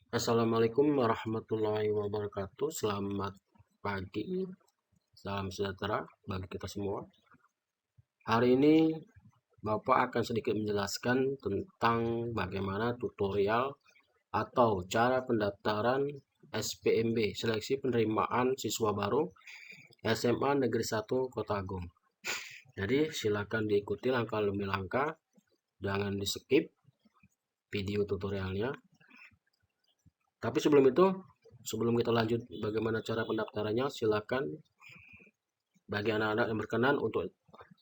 Assalamualaikum warahmatullahi wabarakatuh. Selamat pagi, salam sejahtera bagi kita semua. Hari ini Bapak akan sedikit menjelaskan tentang bagaimana tutorial atau cara pendaftaran SPMB, Seleksi Penerimaan Siswa Baru SMA Negeri 1 Kota Agung. Jadi silakan diikuti langkah demi langkah, jangan di skip video tutorialnya. Tapi sebelum kita lanjut bagaimana cara pendaftarannya, silakan bagi anak-anak yang berkenan untuk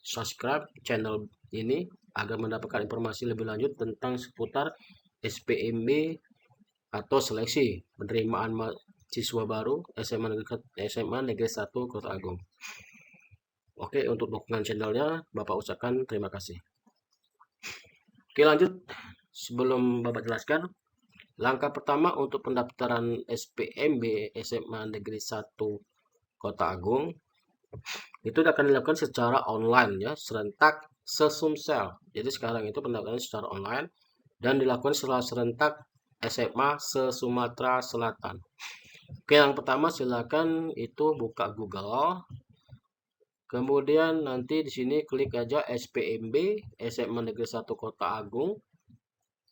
subscribe channel ini agar mendapatkan informasi lebih lanjut tentang seputar SPMB atau seleksi penerimaan siswa baru SMA Negeri 1 Kota Agung. Oke, untuk dukungan channelnya Bapak ucapkan terima kasih. Oke, lanjut. Sebelum Bapak jelaskan, langkah pertama untuk pendaftaran SPMB SMA Negeri 1 Kota Agung itu akan dilakukan secara online ya, serentak sesumsel. Jadi sekarang itu pendaftaran secara online dan dilakukan secara serentak SMA se-Sumatera Selatan. Oke, yang pertama silakan itu buka Google. Kemudian nanti di sini klik aja SPMB SMA Negeri 1 Kota Agung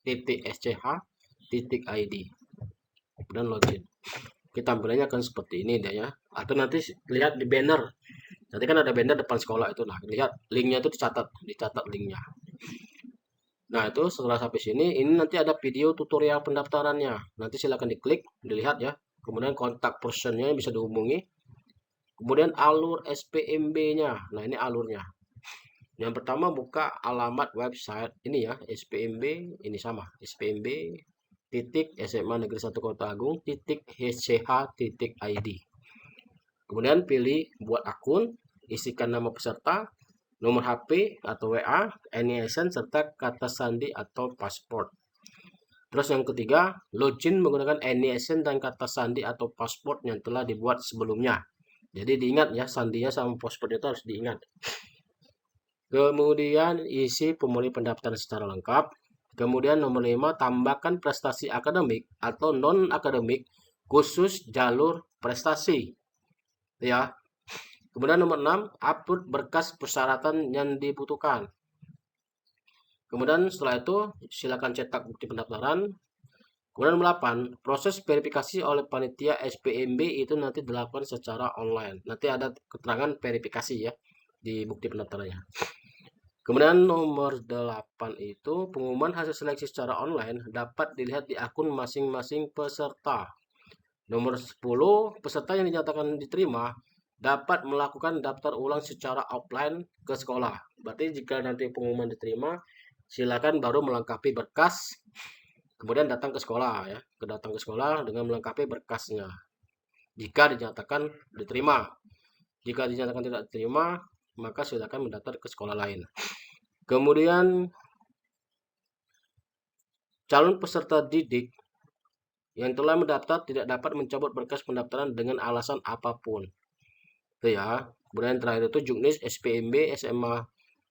.sch.id. Kemudian login. Kita tampilannya akan seperti ini deh ya. Atau nanti lihat di banner. Nanti kan ada banner depan sekolah itu. Nah, lihat linknya itu dicatat linknya. Nah, itu setelah sampai sini, ini nanti ada video tutorial pendaftarannya. Nanti silakan diklik, dilihat ya. Kemudian kontak personnya bisa dihubungi. Kemudian alur SPMB-nya. Nah, ini alurnya. Yang pertama buka alamat website ini ya, SPMB, ini sama, SPMB titik SMA Negeri 1 Kota Agung titik hch.id. Kemudian pilih buat akun, isikan nama peserta, nomor HP atau WA, NISN, serta kata sandi atau paspor. Terus yang ketiga, login menggunakan NISN dan kata sandi atau paspor yang telah dibuat sebelumnya. Jadi diingat ya, sandinya sama paspor itu harus diingat. Kemudian isi formulir pendaftaran secara lengkap. Kemudian nomor 5, tambahkan prestasi akademik atau non-akademik khusus jalur prestasi. Ya. Kemudian nomor 6, upload berkas persyaratan yang dibutuhkan. Kemudian setelah itu silakan cetak bukti pendaftaran. Kemudian nomor 8, proses verifikasi oleh panitia SPMB itu nanti dilakukan secara online. Nanti ada keterangan verifikasi ya di bukti pendaftarannya. Kemudian nomor 8 itu pengumuman hasil seleksi secara online dapat dilihat di akun masing-masing peserta. Nomor 10, peserta yang dinyatakan diterima dapat melakukan daftar ulang secara offline ke sekolah. Berarti jika nanti pengumuman diterima, silakan baru melengkapi berkas, kemudian datang ke sekolah ya, datang ke sekolah dengan melengkapi berkasnya. Jika dinyatakan diterima, jika dinyatakan tidak diterima, maka silakan mendaftar ke sekolah lain. Kemudian calon peserta didik yang telah mendaftar tidak dapat mencabut berkas pendaftaran dengan alasan apapun. Itu ya. Kemudian terakhir itu juknis SPMB SMA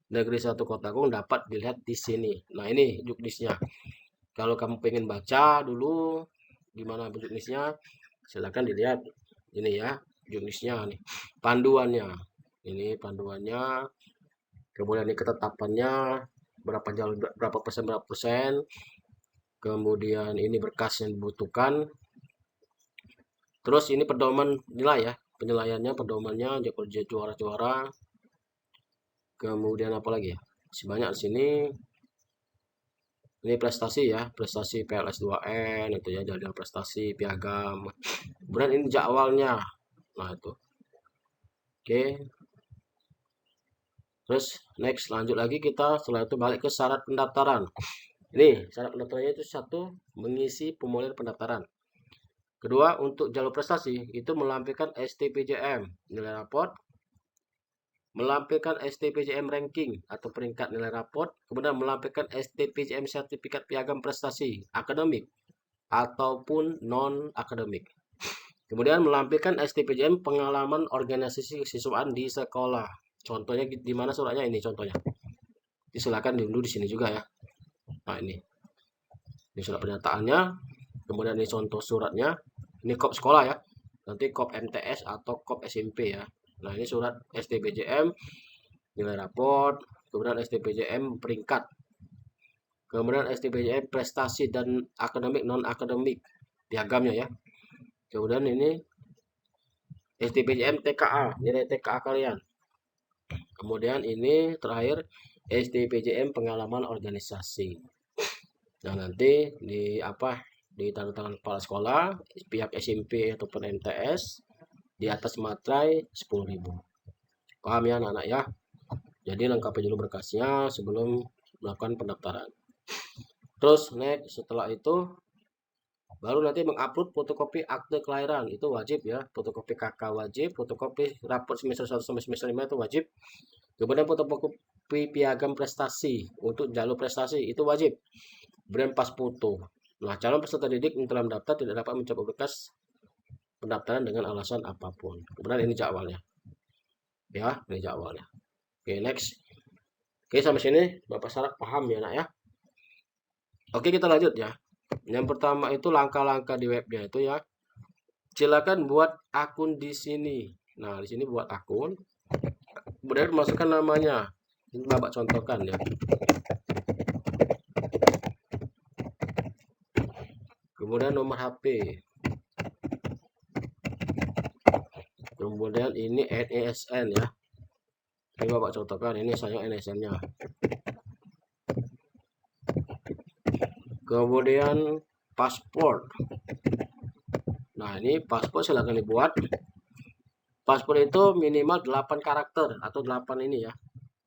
Negeri 1 Kota Agung dapat dilihat di sini. Nah, ini juknisnya. Kalau kamu pengen baca dulu gimana juknisnya, silakan dilihat ini ya, juknisnya nih. Panduannya. Ini panduannya. Kemudian ini ketetapannya berapa persen. Kemudian ini berkas yang dibutuhkan. Terus ini pedoman nilai ya, penilaiannya, pedomannya juara-juara. Kemudian apa lagi ya? Sebanyak di sini. Ini prestasi ya, prestasi PLS 2N itu ya, jadwal prestasi, piagam. Kemudian ini jadwalnya. Nah, itu. Oke. Terus next lanjut lagi kita setelah itu balik ke syarat pendaftaran. Ini syarat pendaftarannya itu satu, mengisi formulir pendaftaran. Kedua, untuk jalur prestasi itu melampirkan STPJM nilai raport, melampirkan STPJM ranking atau peringkat nilai raport, kemudian melampirkan STPJM sertifikat piagam prestasi akademik ataupun non akademik. Kemudian melampirkan STPJM pengalaman organisasi kesiswaan di sekolah. Contohnya di mana suratnya ini contohnya. Silakan diunduh di sini juga ya. Nah, ini surat pernyataannya. Kemudian ini contoh suratnya. Ini kop sekolah ya. Nanti kop MTS atau kop SMP ya. Nah, ini surat STBJM, nilai raport, kemudian STBJM peringkat. Kemudian STBJM prestasi dan akademik non akademik piagamnya ya. Kemudian ini STBJM TKA, nilai TKA kalian. Kemudian ini terakhir STBJM pengalaman organisasi. Nah, nanti di tanda tangan kepala sekolah, pihak SMP ataupun MTS di atas materai 10.000. Paham ya anak-anak ya? Jadi lengkapi dulu berkasnya sebelum melakukan pendaftaran. Terus next, setelah itu baru nanti mengupload fotokopi akte kelahiran, itu wajib ya. Fotokopi KK wajib, fotokopi raport semester 1 sampai semester 5 itu wajib. Kemudian fotokopi piagam prestasi untuk jalur prestasi itu wajib. Kemudian pas foto. Nah, calon peserta didik yang telah mendaftar tidak dapat mencabut berkas pendaftaran dengan alasan apapun. Kemudian ini jadwalnya. Ya, ini jadwalnya. Oke, next. Oke, sampai sini Bapak Sarap paham ya, nak ya? Oke, kita lanjut ya. Yang pertama itu langkah-langkah di webnya itu ya. Silakan buat akun di sini. Nah, di sini buat akun. Kemudian masukkan namanya. Ini Bapak contohkan ya. Kemudian nomor HP. Kemudian ini NISN ya. Ini Bapak contohkan, ini saya NISN-nya. Kemudian paspor. Nah, ini paspor silahkan dibuat. Paspor itu minimal 8 karakter atau 8 ini ya.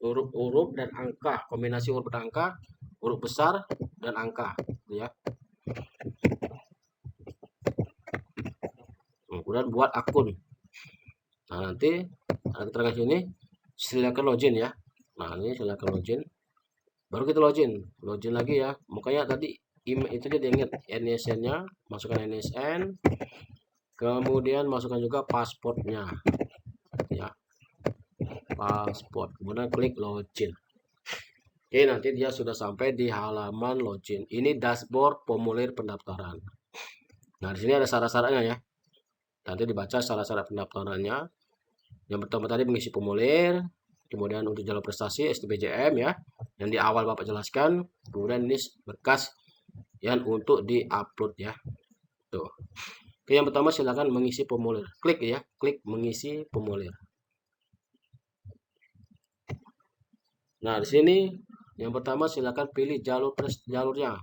Huruf dan angka, kombinasi huruf dan angka, huruf besar dan angka ya. Kemudian buat akun. Nah, nanti ada keterangan sini silakan login ya. Nah, ini silakan login. Baru kita login lagi ya. Makanya tadi email itu dia ingat NISN-nya, masukkan NISN. Kemudian masukkan juga pasportnya. Ya. Paspor. Kemudian klik login. Oke, nanti dia sudah sampai di halaman login. Ini dashboard formulir pendaftaran. Nah, di sini ada syarat-syaratnya ya. Nanti dibaca syarat-syarat pendaftarannya. Yang pertama tadi mengisi formulir, kemudian untuk jalur prestasi STBJM ya, yang di awal Bapak jelaskan. Kemudian ini berkas yang untuk diupload ya. Tuh. Oke, yang pertama silakan mengisi formulir. Klik ya, klik mengisi formulir. Nah, di sini yang pertama silakan pilih jalurnya.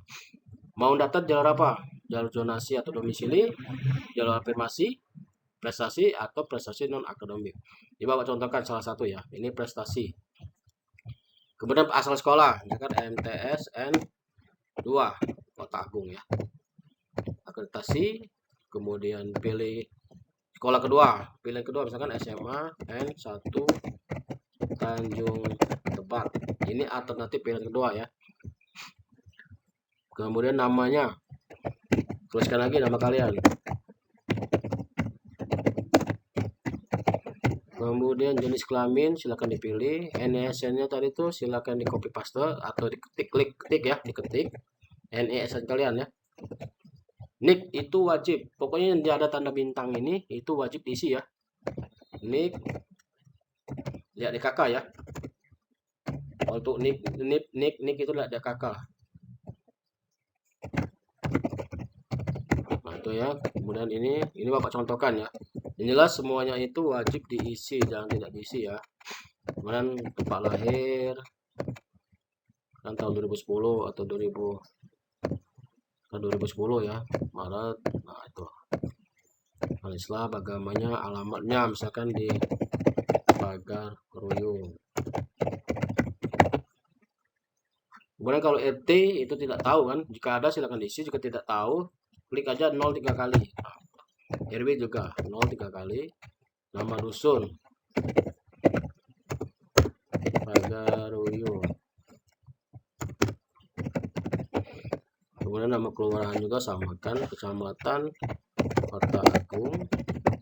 Mau daftar jalur apa? Jalur zonasi atau domisili, jalur afirmasi, prestasi atau prestasi non akademik. Ini Bapak contohkan salah satu ya. Ini prestasi. Kemudian asal sekolah, misalkan MTS N2 Kota Agung ya. Akreditasi, kemudian pilih sekolah kedua, pilihan kedua misalkan SMA N1 Tanjung Tebet. Ini alternatif pilihan kedua ya. Kemudian namanya, tuliskan lagi nama kalian. Kemudian jenis kelamin silakan dipilih. NISN-nya tadi tuh silakan di copy paste atau diketik, ketik ya, diketik NISN kalian ya. Nick itu wajib. Pokoknya yang ada tanda bintang ini itu wajib diisi ya. Nick, lihat di kakak ya. Untuk nick itu lihat di kakak. Nah, itu ya. Kemudian ini Bapak contohkan ya. Yang jelas semuanya itu wajib diisi, jangan tidak diisi ya. Kemudian tempat lahir kan tahun 2010 atau 2010 ya, Maret. Nah, itu Islam, agamanya, alamatnya misalkan di Pagar Keruyung. Kemudian kalau RT itu tidak tahu kan, jika ada silakan diisi, jika tidak tahu klik aja 0 3 kali. Nah, RW juga 0 3 kali. Nama dusun Pagaruyung. Kemudian nama kelurahan juga samakan, kecamatan Kota Agung,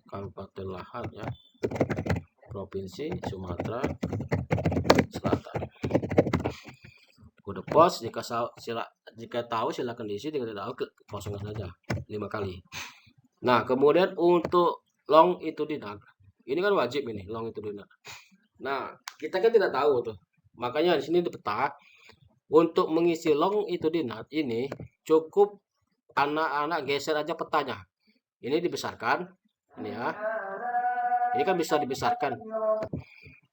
Kabupaten Lahat ya, Provinsi Sumatera Selatan. Kode pos Jika tahu silakan diisi, jika tidak tahu kosongkan saja 5 kali. Nah, kemudian untuk longitudinal, ini kan wajib ini longitudinal. Nah, kita kan tidak tahu tuh. Makanya di sini di peta untuk mengisi longitudinal ini cukup anak-anak geser aja petanya. Ini dibesarkan, ini ya. Ini kan bisa dibesarkan.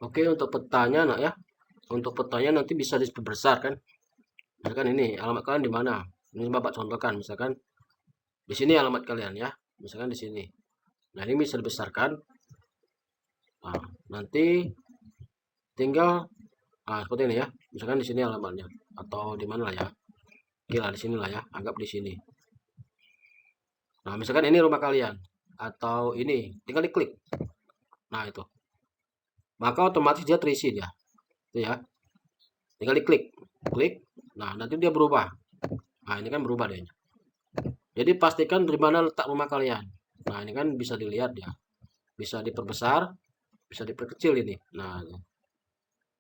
Oke, untuk petanya nak ya. Untuk petanya nanti bisa diperbesar kan. Misalkan ini alamat kalian di mana? Ini Bapak contohkan, misalkan di sini alamat kalian ya. Misalkan di sini. Nah, ini bisa dibesarkan. Nah, nanti tinggal seperti ini ya. Misalkan di sini alamatnya atau di mana lah ya. Gila di sini lah ya, anggap di sini. Nah, misalkan ini rumah kalian atau ini, tinggal diklik. Nah, itu. Maka otomatis dia terisi dia. Itu ya. Tinggal diklik. Klik. Nah, nanti dia berubah. Nah, ini kan berubah deh. Jadi pastikan di mana letak rumah kalian. Nah, ini kan bisa dilihat ya. Bisa diperbesar, bisa diperkecil ini. Nah,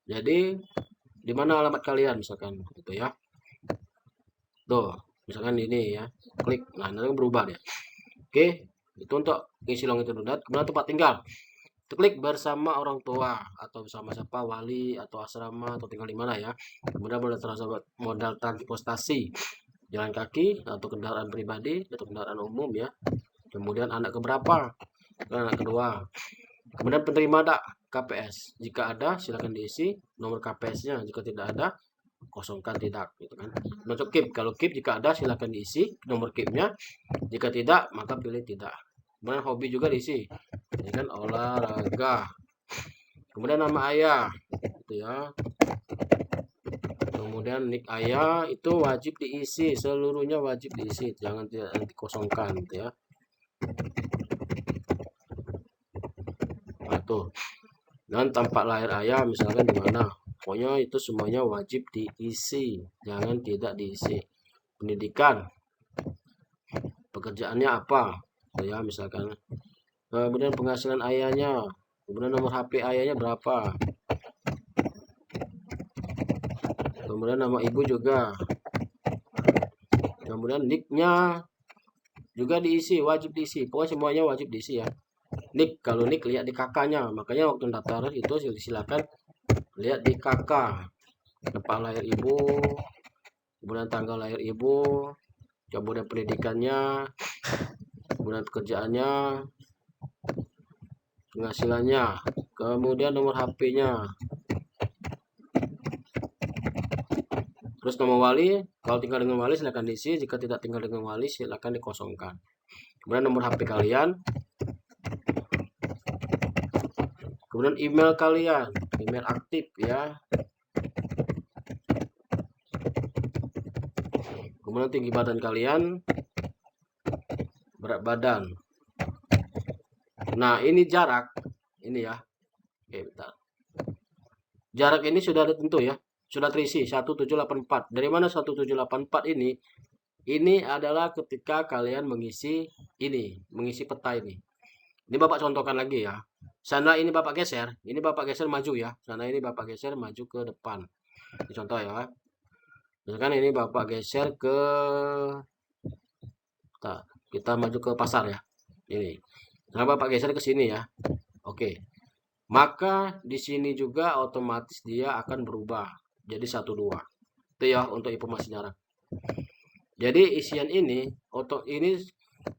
jadi di mana alamat kalian misalkan gitu ya. Tuh, misalkan ini ya. Klik. Nah, nanti berubah dia. Oke, itu untuk isi longitudinal. Kemudian tempat tinggal. Klik bersama orang tua atau bersama siapa, wali atau asrama atau tinggal di mana ya. Kemudian modal transportasi, jalan kaki atau kendaraan pribadi atau kendaraan umum ya. Kemudian anak keberapa? Anak kedua. Kemudian penerima tak KPS. Jika ada silakan diisi nomor KPS-nya. Jika tidak ada kosongkan tidak gitu kan. Untuk KIP, kalau KIP jika ada silakan diisi nomor KIP-nya. Jika tidak maka pilih tidak. Kemudian hobi juga diisi. Ini kan olahraga. Kemudian nama ayah gitu ya. Kemudian nick ayah itu wajib diisi, seluruhnya wajib diisi, jangan tidak dikosongkan gitu ya. Nah, tuh. Dan tempat lahir ayah misalkan di mana. Pokoknya itu semuanya wajib diisi, jangan tidak diisi. Pendidikan, pekerjaannya apa? Ya, misalkan. Kemudian penghasilan ayahnya, kemudian nomor HP ayahnya berapa? Kemudian nama ibu juga. Kemudian nicknya juga diisi, wajib diisi. Pokoknya semuanya wajib diisi ya. Nick, kalau nick lihat di kakaknya. Makanya waktu daftar itu silakan lihat di kakak. Tempat lahir ibu, kemudian tanggal lahir ibu, kemudian pendidikannya, kemudian pekerjaannya, penghasilannya, kemudian nomor HP-nya. Terus nomor wali, kalau tinggal dengan wali silakan diisi, jika tidak tinggal dengan wali silakan dikosongkan. Kemudian nomor HP kalian, kemudian email kalian, email aktif ya. Kemudian tinggi badan kalian, berat badan. Nah, ini jarak, ini ya. Oke, bentar. Jarak ini sudah tentu ya, sudah terisi 1784. Dari mana 1784 ini? Ini adalah ketika kalian mengisi ini, mengisi peta ini. Ini Bapak contohkan lagi ya. Sana ini Bapak geser, ini Bapak geser maju ya. Sana ini Bapak geser maju ke depan. Ini contoh ya. Misalkan ini Bapak geser ke kita maju ke pasar ya. Ini. Nah, Bapak geser ke sini ya. Oke. Maka di sini juga otomatis dia akan berubah jadi 12. Itu ya untuk informasi jarak. Jadi isian ini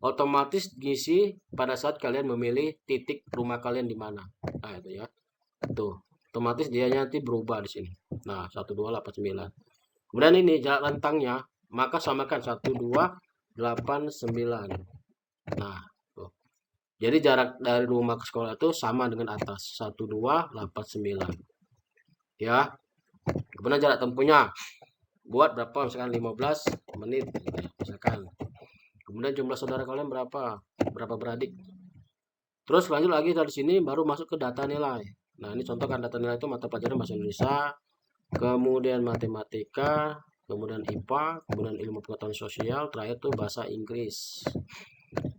otomatis diisi pada saat kalian memilih titik rumah kalian di mana. Nah, itu ya. Tuh, otomatis dia nanti berubah di sini. Nah, 1289. Kemudian ini jarak rentangnya, maka samakan 1289. Nah, tuh. Jadi jarak dari rumah ke sekolah itu sama dengan atas 1289. Ya. Kemudian jarak tempuhnya buat berapa misalkan 15 menit misalkan. Kemudian jumlah saudara kalian berapa beradik. Terus lanjut lagi dari sini baru masuk ke data nilai. Nah, ini contoh kan data nilai itu mata pelajaran bahasa Indonesia, kemudian matematika, kemudian IPA, kemudian ilmu pengetahuan sosial, terakhir tuh bahasa Inggris.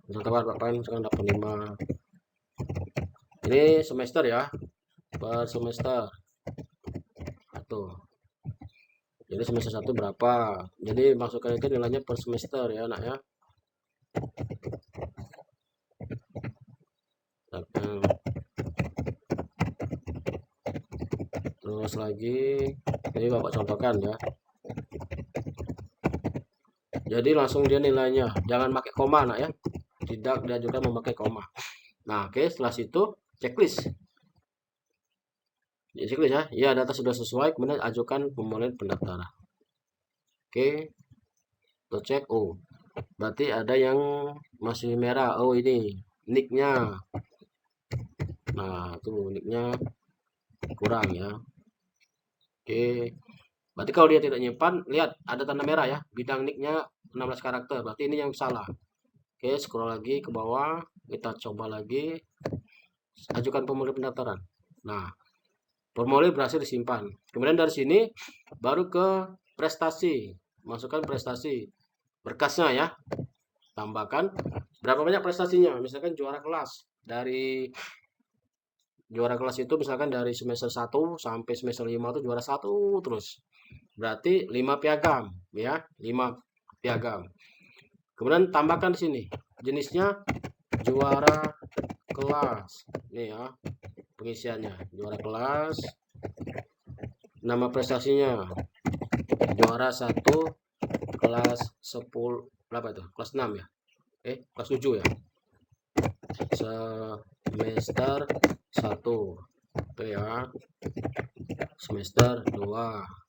Contoh Bapak misalkan dapat 5. Ini semester ya, per semester. Tuh. Jadi semester 1 berapa. Jadi masukkan itu nilainya per semester ya anak ya. Terus lagi ini Bapak contohkan ya. Jadi langsung dia nilainya, jangan pakai koma nak ya. Tidak diajukan memakai koma. Nah, oke, setelah situ checklist. Ya, checklist ya. Ya, data sudah sesuai, kemudian ajukan pemolehan pendaftaran. Oke. Kita cek. Oh, berarti ada yang masih merah. Oh, ini nicknya. Nah, itu nicknya kurang ya. Oke. Berarti kalau dia tidak nyimpan, lihat ada tanda merah ya. Bidang nicknya 16 karakter. Berarti ini yang salah. Oke, scroll lagi ke bawah. Kita coba lagi. Ajukan pemolehan pendaftaran. Nah, formulir berhasil disimpan. Kemudian dari sini baru ke prestasi. Masukkan prestasi. Berkasnya ya. Tambahkan berapa banyak prestasinya. Misalkan juara kelas. Dari juara kelas itu misalkan dari semester 1 sampai semester 5 itu juara 1 terus. Berarti 5 piagam ya, 5 piagam. Kemudian tambahkan di sini jenisnya juara kelas. Nih ya, pengisiannya juara kelas. Nama prestasinya juara 1 kelas 10 berapa itu? Kelas 6 ya? Kelas 7 ya? Semester 1 itu ya. Semester 2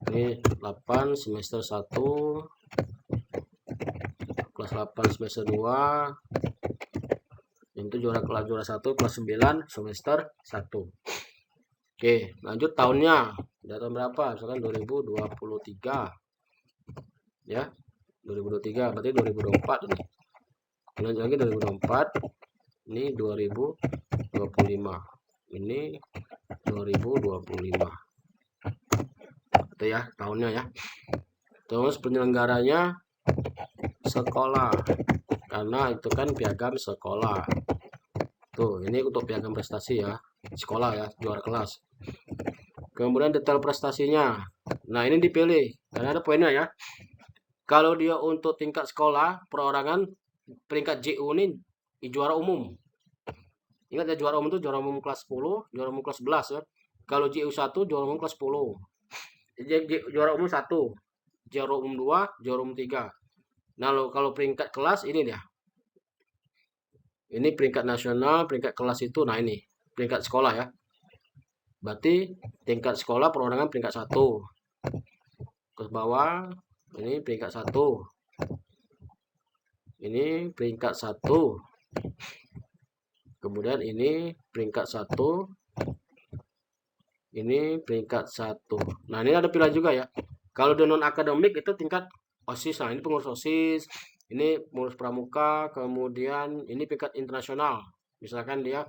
ini 8 semester 1 kelas 8 semester 2 itu juara 1 kelas 9 semester 1. Oke, lanjut tahunnya. Udah tahun berapa? Misalkan 2023 ya. 2023 berarti 2024 ini. Lanjut lagi 2024. Ini 2025. Ini 2025. Itu ya tahunnya ya. Terus penyelenggaranya sekolah. Karena itu kan piagam sekolah. Tuh, ini untuk piagam prestasi ya. Sekolah ya, juara kelas. Kemudian detail prestasinya. Nah, ini dipilih. Karena ada poinnya ya. Kalau dia untuk tingkat sekolah, perorangan, peringkat JU ini juara umum. Ingat ya, juara umum itu juara umum kelas 10, juara umum kelas 11 ya. Kalau JU 1, juara umum kelas 10. Juara umum 1, juara umum 2, juara umum 3. Nah, kalau peringkat kelas ini dia. Ini peringkat nasional, peringkat kelas itu. Nah, ini peringkat sekolah ya. Berarti tingkat sekolah perorangan peringkat 1. Ke bawah ini peringkat 1. Ini peringkat 1. Kemudian ini peringkat 1. Ini peringkat 1. Nah, ini ada pilihan juga ya. Kalau di non akademik itu tingkat OSIS. Nah, ini pengurus OSIS, ini pengurus pramuka, kemudian ini tingkat internasional. Misalkan dia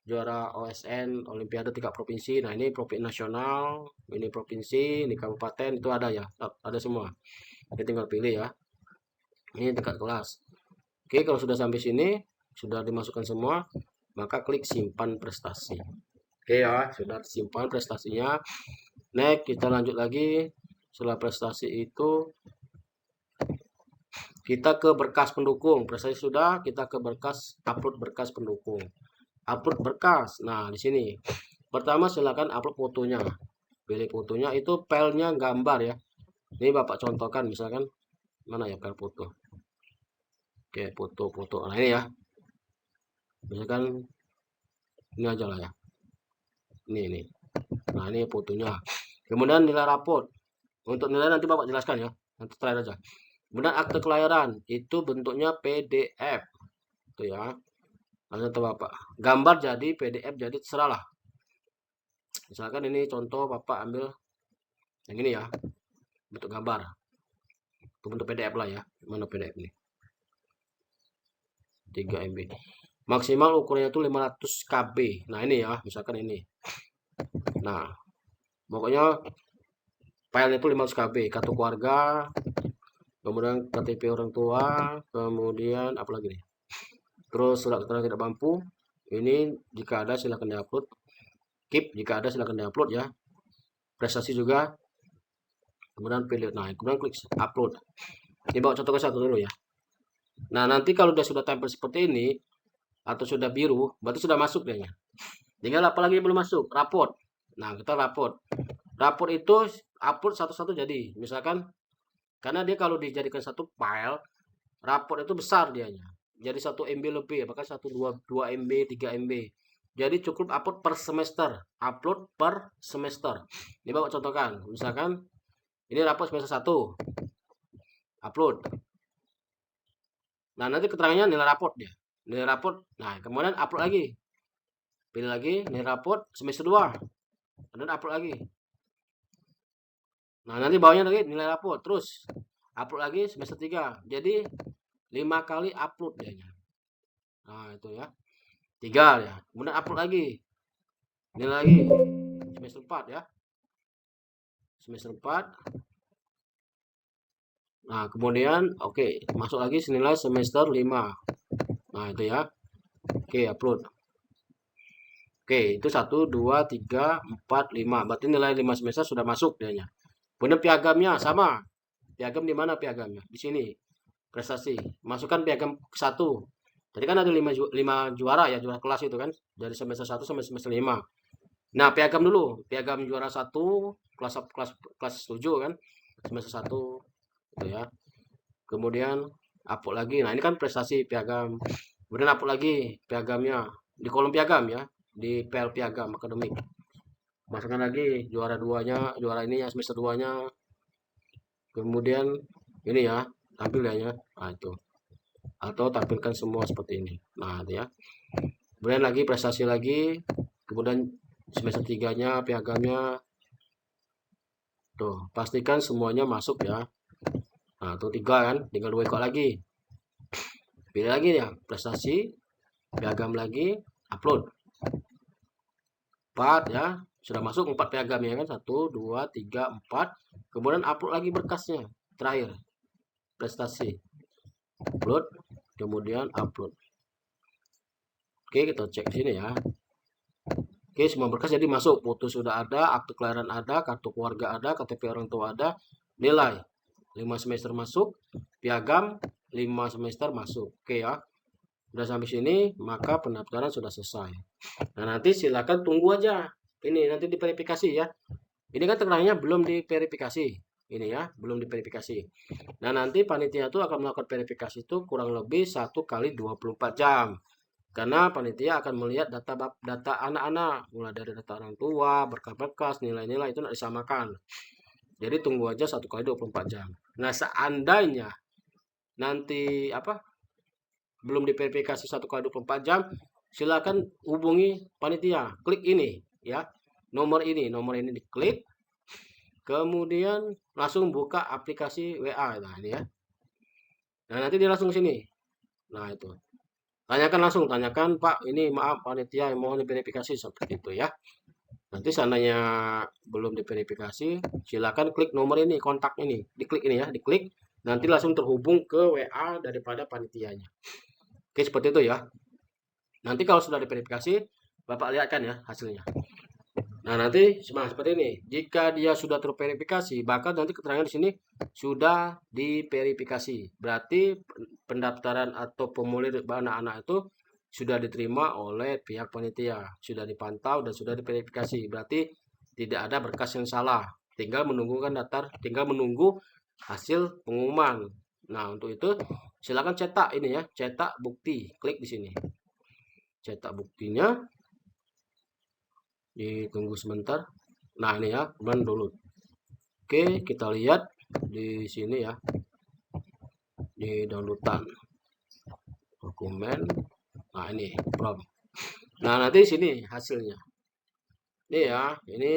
juara OSN Olimpiade tingkat provinsi. Nah, ini provinsi nasional, ini provinsi, ini kabupaten, itu ada ya. Ada semua. Jadi tinggal pilih ya. Ini tingkat kelas. Oke, kalau sudah sampai sini, sudah dimasukkan semua, maka klik simpan prestasi. Oke ya, sudah simpan prestasinya. Next, kita lanjut lagi. Setelah prestasi itu, kita ke berkas pendukung. Prestasi sudah, kita ke berkas, upload berkas pendukung. Upload berkas. Nah, di sini. Pertama, silakan upload fotonya. Pilih fotonya, itu filenya gambar ya. Ini Bapak contohkan, misalkan, mana ya file foto? Oke, foto-foto. Nah, ini ya. Misalkan, ini aja lah ya. Ini. Nah, ini fotonya. Kemudian nilai raport. Untuk nilai nanti Bapak jelaskan ya. Nanti terakhir aja. Kemudian akte kelahiran. Itu bentuknya PDF. Itu ya. Nanti Bapak. Gambar jadi, PDF jadi, terserah lah. Misalkan ini contoh Bapak ambil yang ini ya. Bentuk gambar. Itu bentuk PDF lah ya. Mana PDF ini? 3 MB. Maksimal ukurannya itu 500 KB. Nah, ini ya. Misalkan ini. Nah, pokoknya file itu 500 KB, kartu keluarga, kemudian KTP orang tua, kemudian apa lagi nih? Terus surat keterangan tidak mampu. Ini jika ada silahkan diupload. Keep jika ada silahkan diupload ya. Prestasi juga. kemudian pilih, nah kemudian klik upload. Ini bawa contoh ke satu dulu ya. Nah nanti kalau dia sudah tempel seperti ini atau sudah biru, berarti sudah masuk dia. Tinggal apalagi belum masuk, raport. Nah kita raport. Raport itu upload satu-satu jadi. Misalkan karena dia kalau dijadikan satu file, raport itu besar dianya. Jadi 1 MB lebih, bahkan 2 MB, 3 MB. Jadi cukup upload per semester. Upload per semester. Ini Bapak contohkan. Misalkan ini raport semester 1. Upload. Nah, nanti keterangannya nilai raport dia. Nilai raport. Nah, kemudian upload lagi. Pilih lagi nilai raport semester 2. Kemudian upload lagi. Nah, nanti bawahnya lagi nilai raport. Terus upload lagi semester 3. Jadi 5 kali upload dia. Nah, itu ya. 3 ya. Kemudian upload lagi. Nilai lagi semester 4 ya. Semester 4. Nah, kemudian oke, masuk lagi senilai semester 5. Nah, itu ya. Oke, upload. Oke, itu 1, 2, 3, 4, 5. Berarti nilai 5 semester sudah masuk dianya. Kemudian piagamnya sama. Piagam di mana piagamnya? Di sini. Prestasi. Masukkan piagam 1. Tadi kan ada 5 juara ya, juara kelas itu kan. Dari semester 1 sampai semester 5. Nah, piagam dulu. Piagam juara 1 kelas 7 kan. Semester 1 itu ya. Kemudian upload lagi. Nah, ini kan prestasi piagam. Kemudian upload lagi piagamnya di kolom piagam ya, di file piagam akademik. Masukkan lagi juara 2-nya, juara ini ya semester 2-nya. Kemudian ini ya, tampil ya. Nah, itu. Atau tampilkan semua seperti ini. Nah, itu ya. Kemudian lagi prestasi lagi. Kemudian semester 3-nya piagamnya. Tuh, pastikan semuanya masuk ya. Nah, itu 3 kan, tinggal 2 ikut lagi. Pilih lagi ya, prestasi, piagam lagi, upload. 4 ya, sudah masuk 4 piagam ya kan, 1, 2, 3, 4. Kemudian upload lagi berkasnya, terakhir, prestasi. Upload, kemudian upload. Oke, kita cek sini ya. Oke, semua berkas jadi masuk. Foto sudah ada, akte kelahiran ada, kartu keluarga ada, KTP orang tua ada, nilai 5 semester masuk, piagam 5 semester masuk. Oke ya. Sudah sampai sini, maka pendaftaran sudah selesai. Nah, nanti silakan tunggu aja. Ini nanti diverifikasi ya. Ini kan terangnya belum diverifikasi. Ini ya, belum diverifikasi. Nah, nanti panitia itu akan melakukan verifikasi itu kurang lebih 1 kali 24 jam. Karena panitia akan melihat data anak-anak, mulai dari data orang tua, berkas-berkas, nilai-nilai itu tidak disamakan. Jadi tunggu aja 1 kali 24 jam. Nah, seandainya nanti belum diverifikasi 1 kali 24 jam, silakan hubungi panitia. Klik ini ya. Nomor ini diklik. Kemudian langsung buka aplikasi WA. Nah, ini ya. Nah, nanti dia langsung sini. Nah, itu. Tanyakan Pak, ini maaf panitia yang mau diverifikasi seperti itu ya. Nanti seandainya belum diverifikasi, silakan klik nomor ini, kontak ini, diklik ini ya, diklik. Nanti langsung terhubung ke WA daripada panitianya. Oke, seperti itu ya. Nanti kalau sudah diverifikasi, Bapak lihat kan ya hasilnya. Nah, nanti seperti ini. Jika dia sudah terverifikasi, bahkan nanti keterangan di sini sudah diverifikasi. Berarti pendaftaran atau pemulihan anak-anak itu sudah diterima oleh pihak panitia, sudah dipantau dan sudah diverifikasi. Berarti tidak ada berkas yang salah. Tinggal menunggu hasil pengumuman. Nah, untuk itu silakan cetak ini ya, cetak bukti. Klik di sini. Cetak buktinya. Ditunggu sebentar. Nah, ini ya, kemudian download. Oke, kita lihat di sini ya. Di downloadan. Dokumen. Nah, ini prompt. Nah, nanti sini hasilnya. Ini ya, ini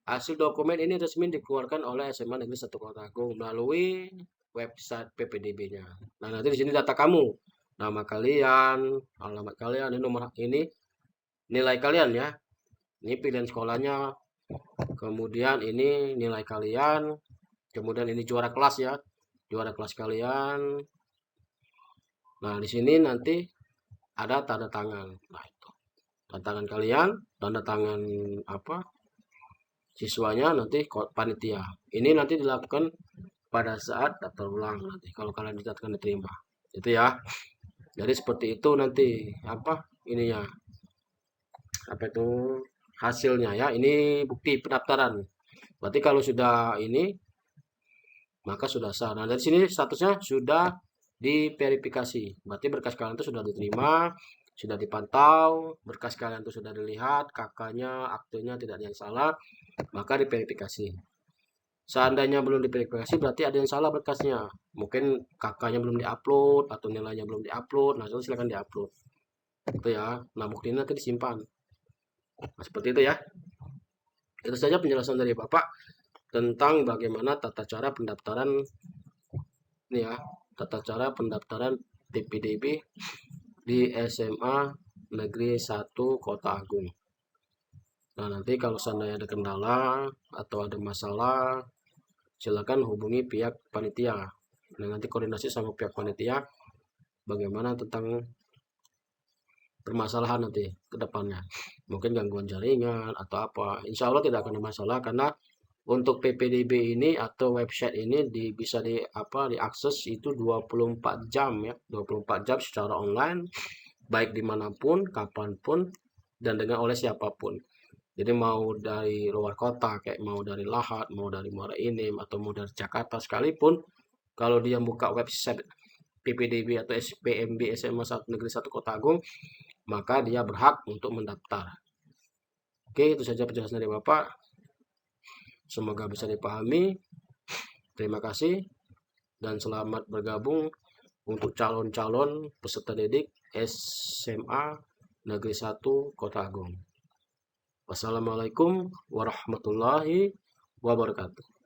hasil dokumen ini resmi dikeluarkan oleh SMA Negeri 1 Kota Agung melalui website PPDB-nya. Nah, nanti di sini data kamu, nama kalian, alamat kalian, ini nomor ini nilai kalian ya. Ini pilihan sekolahnya. Kemudian ini nilai kalian. Kemudian ini juara kelas ya. Juara kelas kalian. Nah, di sini nanti ada tanda tangan. Nah, itu. Tanda tangan kalian, tanda tangan siswanya nanti panitia. Ini nanti dilakukan pada saat daftar ulang nanti kalau kalian dinyatakan diterima. Itu ya. Jadi seperti itu nanti apa ininya, apa itu hasilnya ya. Ini bukti pendaftaran. Berarti kalau sudah ini maka sudah sah. Nah, dari sini statusnya sudah diverifikasi. Berarti berkas kalian itu sudah diterima, sudah dipantau, berkas kalian itu sudah dilihat, kakaknya, aktenya tidak ada yang salah, maka diverifikasi. Seandainya belum diverifikasi berarti ada yang salah berkasnya. Mungkin kakaknya belum diupload atau nilainya belum diupload. Nah, itu silakan diupload. Itu ya. Nah, buktinya nanti disimpan. Nah, seperti itu ya. Itu saja penjelasan dari Bapak tentang bagaimana tata cara pendaftaran ini ya, tata cara pendaftaran PPDB di SMA Negeri 1 Kota Agung. Nah, nanti kalau seandainya ada kendala atau ada masalah, silakan hubungi pihak panitia. Nah, nanti koordinasi sama pihak panitia bagaimana tentang permasalahan nanti ke depannya. Mungkin gangguan jaringan atau apa. Insya Allah tidak akan ada masalah karena untuk PPDB ini atau website ini bisa diakses itu 24 jam ya, 24 jam secara online, baik dimanapun, kapanpun, dan dengan oleh siapapun. Jadi mau dari luar kota, kayak mau dari Lahat, mau dari Muara Enim, atau mau dari Jakarta sekalipun, kalau dia buka website PPDB atau SPMB SMA 1 Negeri 1 Kota Agung, maka dia berhak untuk mendaftar. Oke, itu saja penjelasan dari Bapak. Semoga bisa dipahami. Terima kasih dan selamat bergabung untuk calon-calon peserta didik SMA Negeri 1 Kota Agung. Wassalamualaikum warahmatullahi wabarakatuh.